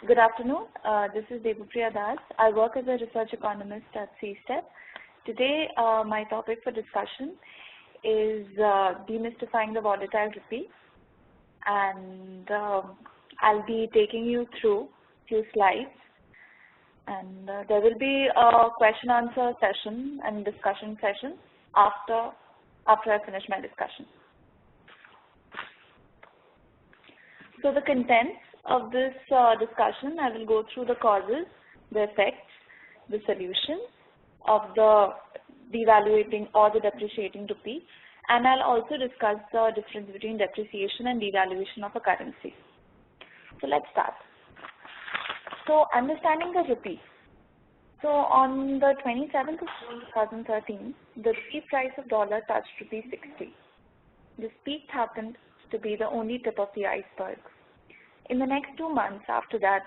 Good afternoon. This is Das. I work as a research economist at CSTEP. Today, my topic for discussion is demystifying the volatile rupee, and I'll be taking you through a few slides, and there will be a question-answer session and discussion session after I finish my discussion. So the contents of this discussion, I will go through the causes, the effects, the solution of the devaluating or the depreciating rupee, and I'll also discuss the difference between depreciation and devaluation of a currency. So let's start. So understanding the rupee. So on the 27th of June 2013, the rupee price of dollar touched rupee 60. This peak happened to be the only tip of the iceberg. In the next 2 months after that,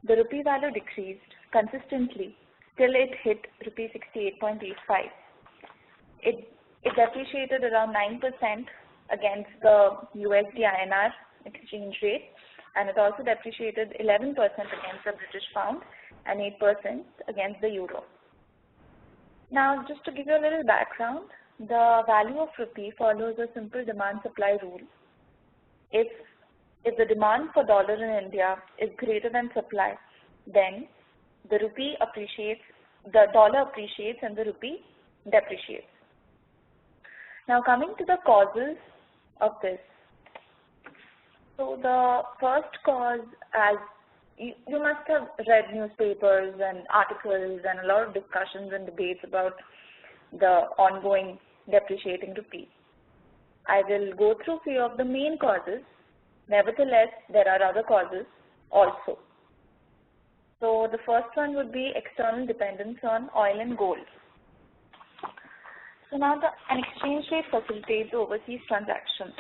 the rupee value decreased consistently till it hit rupee 68.85. It depreciated around 9% against the USD INR exchange rate, and it also depreciated 11% against the British pound and 8% against the euro. Now, just to give you a little background, the value of rupee follows a simple demand-supply rule. If the demand for dollar in India is greater than supply, then the rupee appreciates, the dollar appreciates, and the rupee depreciates. Now, coming to the causes of this. So the first cause, as you must have read newspapers and articles and a lot of discussions and debates about the ongoing depreciating rupee. I will go through a few of the main causes. Nevertheless, there are other causes also. So the first one would be external dependence on oil and gold. So now an exchange rate facilitates overseas transactions.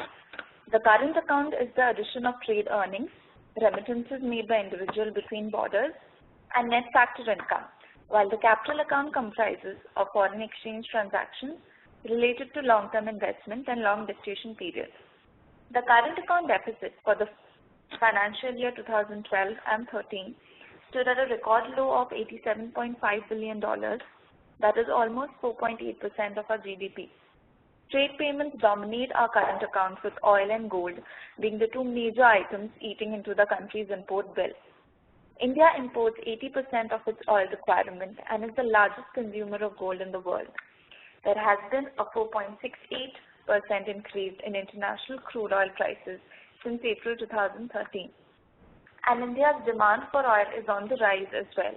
The current account is the addition of trade earnings, remittances made by individuals between borders, and net factor income, while the capital account comprises of foreign exchange transactions related to long-term investment and long gestation periods. The current account deficit for the financial year 2012 and 13 stood at a record low of $87.5 billion, that is almost 4.8% of our GDP. Trade payments dominate our current accounts, with oil and gold being the two major items eating into the country's import bill. India imports 80% of its oil requirement and is the largest consumer of gold in the world. There has been a 4.68% increase in international crude oil prices since April 2013. And India's demand for oil is on the rise as well.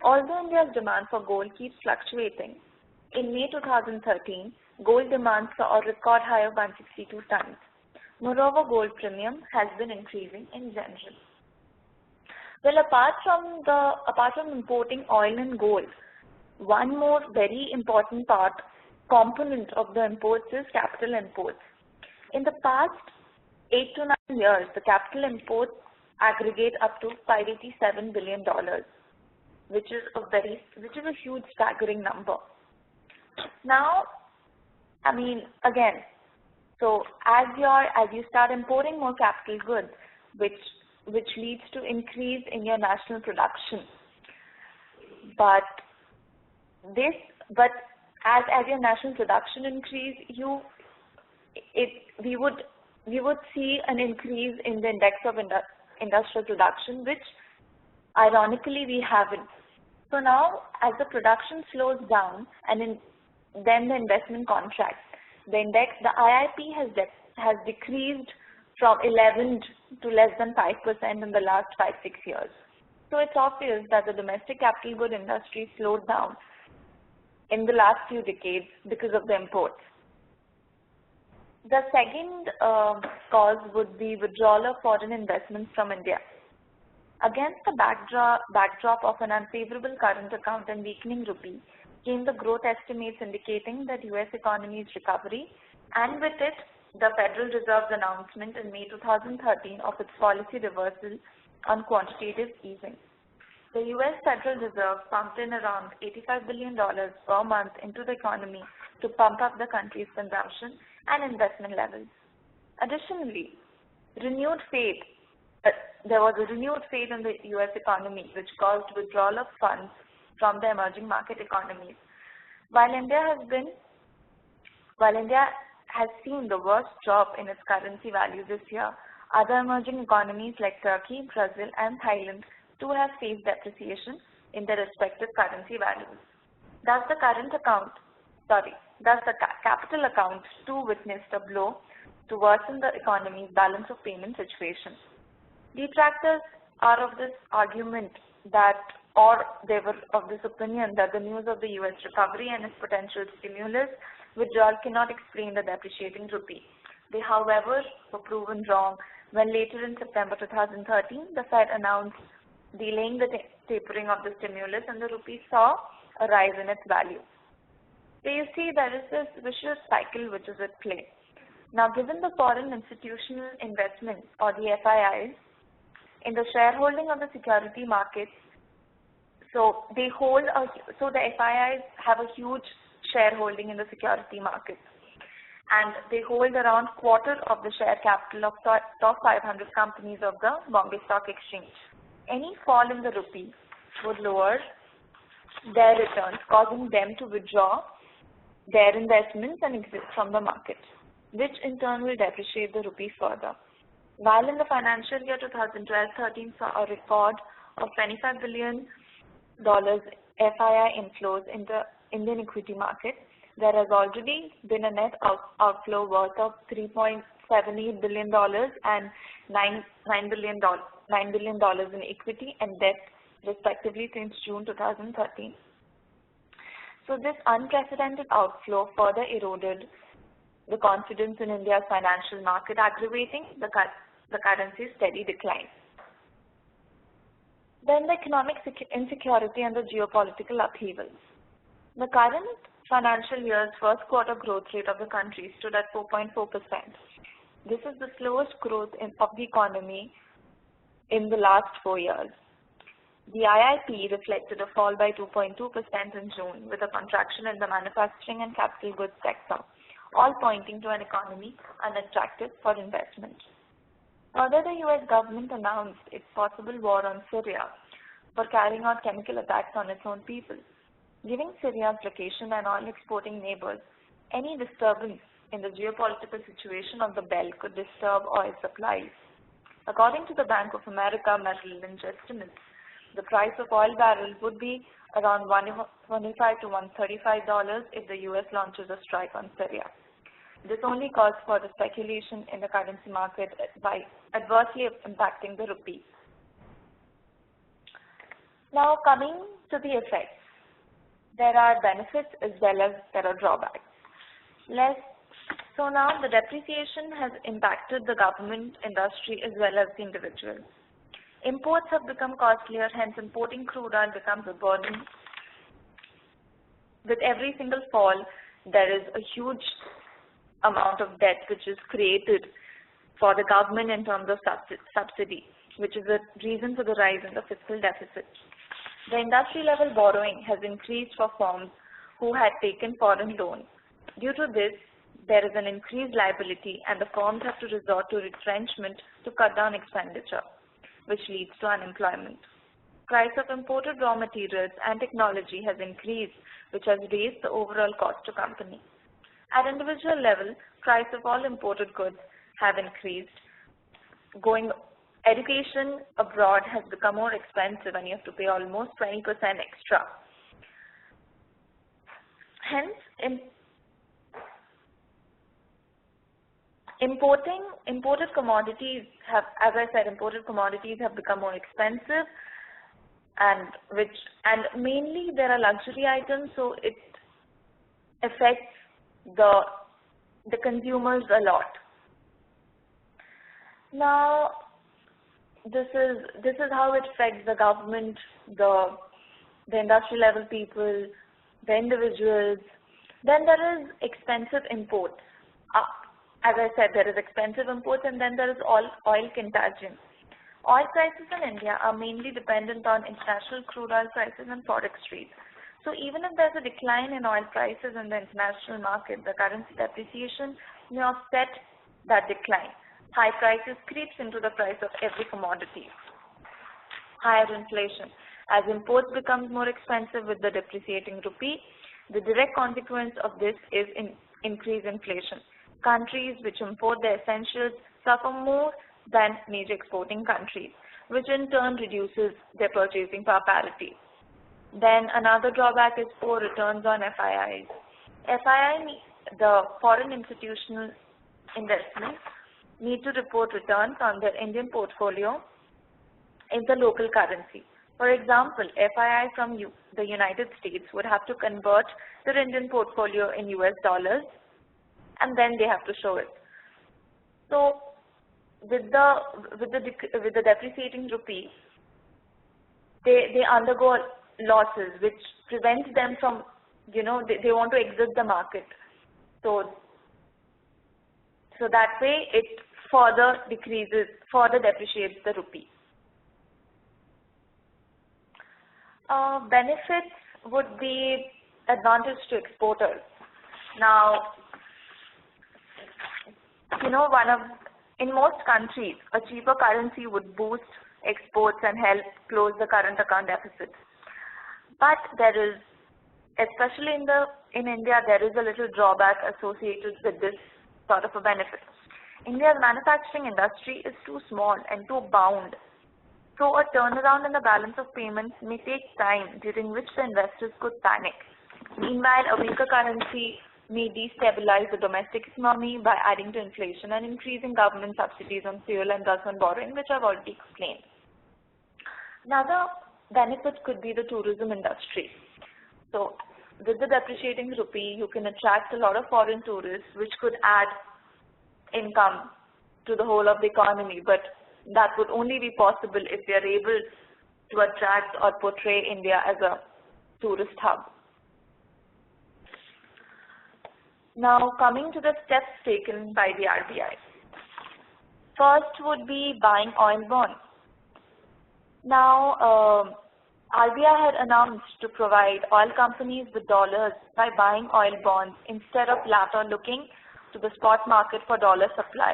Although India's demand for gold keeps fluctuating, in May 2013, gold demand saw a record high of 162 tons. Moreover, gold premium has been increasing in general. Well, apart from importing oil and gold, one more very important component of the imports is capital imports. In the past 8 to 9 years, the capital imports aggregate up to $587 billion, which is a huge, staggering number. Now, I mean, again, so as you start importing more capital goods, which leads to increase in your national production, but as your national production increase, we would see an increase in the index of industrial production, which ironically we haven't. So now, as the production slows down and then the investment contracts, the IIP has decreased from 11 to less than 5% in the last 5-6 years. So it's obvious that the domestic capital good industry slowed down in the last few decades because of the imports. The second cause would be withdrawal of foreign investments from India. Against the backdrop of an unfavorable current account and weakening rupee came the growth estimates indicating that U.S. economy's recovery, and with it, the Federal Reserve's announcement in May 2013 of its policy reversal on quantitative easing. The U.S. Federal Reserve pumped in around $85 billion per month into the economy to pump up the country's consumption and investment levels. Additionally, renewed faith there was a renewed faith in the US economy, which caused withdrawal of funds from the emerging market economies. While India has seen the worst drop in its currency value this year, other emerging economies like Turkey, Brazil, and Thailand too have faced depreciation in their respective currency values. Thus, the capital account too witnessed a blow to worsen the economy's balance of payment situation. Detractors are of this argument they were of this opinion that the news of the US recovery and its potential stimulus withdrawal cannot explain the depreciating rupee. They, however, were proven wrong when later in September 2013, the Fed announced delaying the tapering of the stimulus and the rupee saw a rise in its value. So you see, there is this vicious cycle which is at play. Now, given the foreign institutional investment, or the FIIs, in the shareholding of the security markets, so the FIIs have a huge shareholding in the security markets, and they hold around quarter of the share capital of top 500 companies of the Bombay Stock Exchange. Any fall in the rupee would lower their returns, causing them to withdraw their investments and exit from the market, which in turn will depreciate the rupee further. While in the financial year 2012-13 saw a record of $25 billion FII inflows in the Indian equity market, there has already been a net outflow worth of $3.78 billion and $9 billion in equity and debt, respectively, since June 2013. So this unprecedented outflow further eroded the confidence in India's financial market, aggravating the currency's steady decline. Then the economic insecurity and the geopolitical upheavals. The current financial year's first quarter growth rate of the country stood at 4.4%. This is the slowest growth of the economy in the last 4 years. The IIP reflected a fall by 2.2% in June, with a contraction in the manufacturing and capital goods sector, all pointing to an economy unattractive for investment. Further, the US government announced its possible war on Syria for carrying out chemical attacks on its own people. Given Syria's location and oil-exporting neighbors, any disturbance in the geopolitical situation of the belt could disturb oil supplies. According to the Bank of America Merrill Lynch estimates, the price of oil barrel would be around $125 to $135 if the US launches a strike on Syria. This only calls for the speculation in the currency market by adversely impacting the rupee. Now, coming to the effects, there are benefits as well as there are drawbacks. So now the depreciation has impacted the government, industry as well as the individuals. Imports have become costlier, hence importing crude oil becomes a burden. With every single fall, there is a huge amount of debt which is created for the government in terms of subsidy, which is the reason for the rise in the fiscal deficit. The industry level borrowing has increased for firms who had taken foreign loans. Due to this, there is an increased liability and the firms have to resort to retrenchment to cut down expenditure, which leads to unemployment. Price of imported raw materials and technology has increased, which has raised the overall cost to company. At individual level, price of all imported goods have increased. Education abroad has become more expensive and you have to pay almost 20% extra. Hence, imported commodities have, as I said, imported commodities have become more expensive, and mainly there are luxury items, so it affects the consumers a lot. Now, this is how it affects the government, the industry level people, the individuals. Then there is expensive imports. As I said, there is expensive imports, and then there is oil contagion. Oil prices in India are mainly dependent on international crude oil prices and forex rates. So even if there's a decline in oil prices in the international market, the currency depreciation may offset that decline. High prices creeps into the price of every commodity. Higher inflation. As imports becomes more expensive with the depreciating rupee, the direct consequence of this is increased inflation. Countries which import their essentials suffer more than major exporting countries, which in turn reduces their purchasing power parity. Then another drawback is poor returns on FIIs. The foreign institutional investments need to report returns on their Indian portfolio in the local currency. For example, FII from the United States would have to convert their Indian portfolio in US dollars, and then they have to show it. So with the depreciating rupee, they undergo losses, which prevents them from, they want to exit the market. So that way it further depreciates the rupee. Benefits would be advantage to exporters. Now, in most countries, a cheaper currency would boost exports and help close the current account deficit. But there is, especially in India, there is a little drawback associated with this sort of a benefit. India's manufacturing industry is too small and too bound. So a turnaround in the balance of payments may take time, during which the investors could panic. Meanwhile, a weaker currency may destabilize the domestic economy by adding to inflation and increasing government subsidies on fuel and thus on borrowing, which I've already explained. Another benefit could be the tourism industry. So with the depreciating rupee, you can attract a lot of foreign tourists, which could add income to the whole of the economy, but that would only be possible if we are able to attract or portray India as a tourist hub. Now, coming to the steps taken by the RBI. First would be buying oil bonds. Now, RBI had announced to provide oil companies with dollars by buying oil bonds instead of latter looking to the spot market for dollar supply.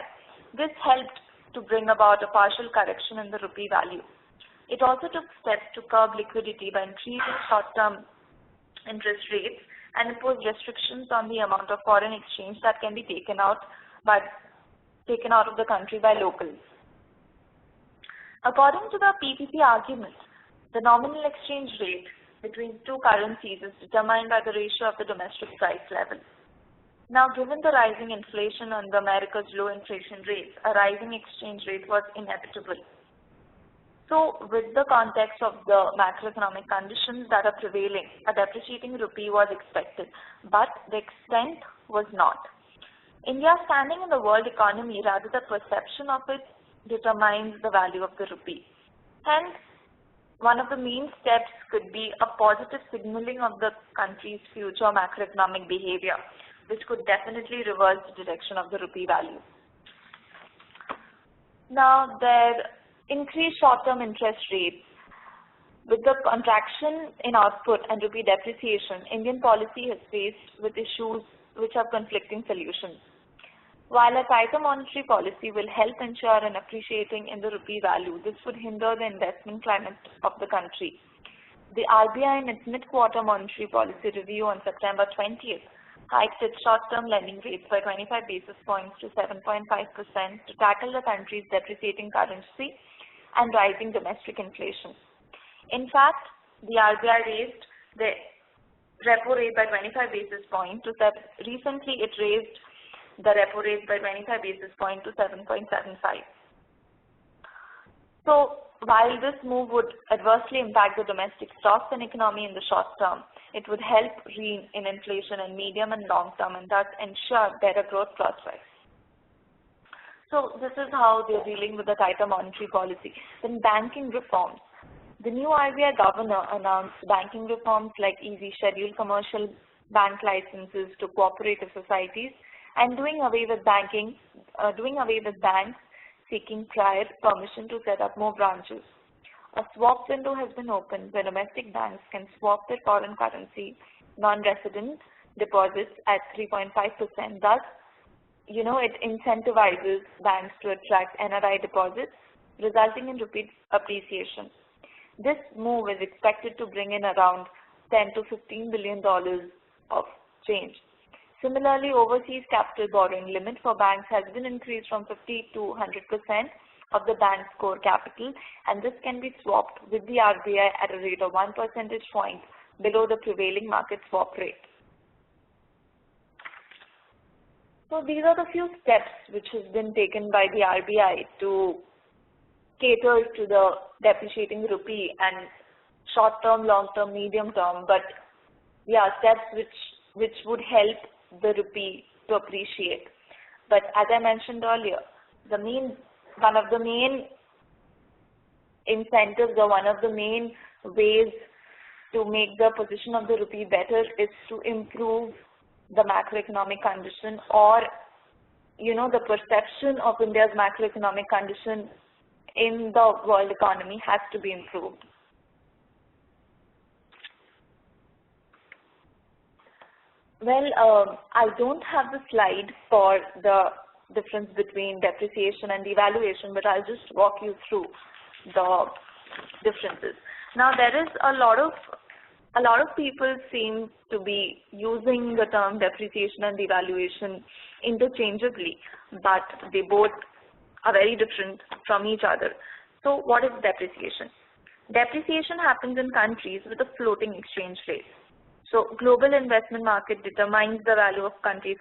This helped to bring about a partial correction in the rupee value. It also took steps to curb liquidity by increasing short-term interest rates and imposed restrictions on the amount of foreign exchange that can be taken out of the country by locals. According to the PPP argument, the nominal exchange rate between two currencies is determined by the ratio of the domestic price level. Now, given the rising inflation and America's low inflation rates, a rising exchange rate was inevitable. So, with the context of the macroeconomic conditions that are prevailing, a depreciating rupee was expected, but the extent was not. India's standing in the world economy, rather the perception of it, determines the value of the rupee. Hence, one of the main steps could be a positive signaling of the country's future macroeconomic behavior, which could definitely reverse the direction of the rupee value. Now, there increased short-term interest rates. With the contraction in output and rupee depreciation, Indian policy has faced with issues which have conflicting solutions. While a tighter monetary policy will help ensure an appreciating in the rupee value, this would hinder the investment climate of the country. The RBI in its mid-quarter monetary policy review on September 20th hiked its short-term lending rates by 25 basis points to 7.5% to tackle the country's depreciating currency and rising domestic inflation. In fact, the RBI raised the repo rate by 25 basis points recently it raised the repo rate by 25 basis points to 7.75. So, while this move would adversely impact the domestic stocks and economy in the short term, it would help rein in inflation in medium and long term and thus ensure better growth prospects. So this is how they're dealing with the tighter monetary policy. Then banking reforms. The new RBI governor announced banking reforms like easy scheduled commercial bank licenses to cooperative societies and doing away with banks seeking prior permission to set up more branches. A swap window has been opened where domestic banks can swap their foreign currency non-resident deposits at 3.5%, thus it incentivizes banks to attract NRI deposits, resulting in rupee appreciation. This move is expected to bring in around $10 to $15 billion of change. Similarly, overseas capital borrowing limit for banks has been increased from 50 to 100% of the bank's core capital, and this can be swapped with the RBI at a rate of 1 percentage point below the prevailing market swap rate. So these are the few steps which has been taken by the RBI to cater to the depreciating rupee and short-term, long-term, medium-term, but yeah, steps which would help the rupee to appreciate. But as I mentioned earlier, one of the main incentives or one of the main ways to make the position of the rupee better is to improve the macroeconomic condition, or the perception of India's macroeconomic condition in the world economy has to be improved. Well, I don't have the slide for the difference between depreciation and devaluation, but I'll just walk you through the differences. Now, there is a lot of people seem to be using the term depreciation and devaluation interchangeably, but they both are very different from each other. So what is depreciation? Depreciation happens in countries with a floating exchange rate. So global investment market determines the value of country's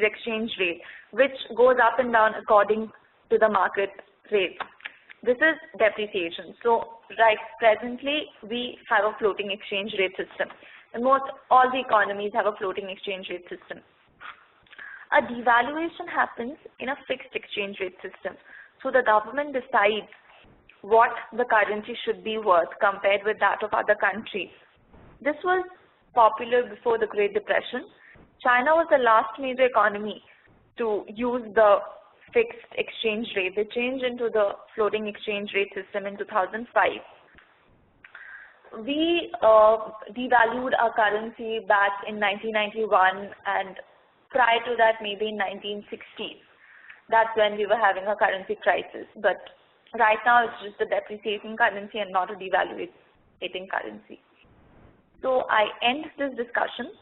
exchange rate, which goes up and down according to the market rate. This is depreciation. So presently we have a floating exchange rate system, and all the economies have a floating exchange rate system. A devaluation happens in a fixed exchange rate system. So the government decides what the currency should be worth compared with that of other countries. This was popular before the Great Depression. China was the last major economy to use the fixed exchange rate. They changed into the floating exchange rate system in 2005. We devalued our currency back in 1991, and prior to that, maybe in 1960s. That's when we were having a currency crisis. But right now, it's just a depreciating currency and not a devaluating currency. So I end this discussion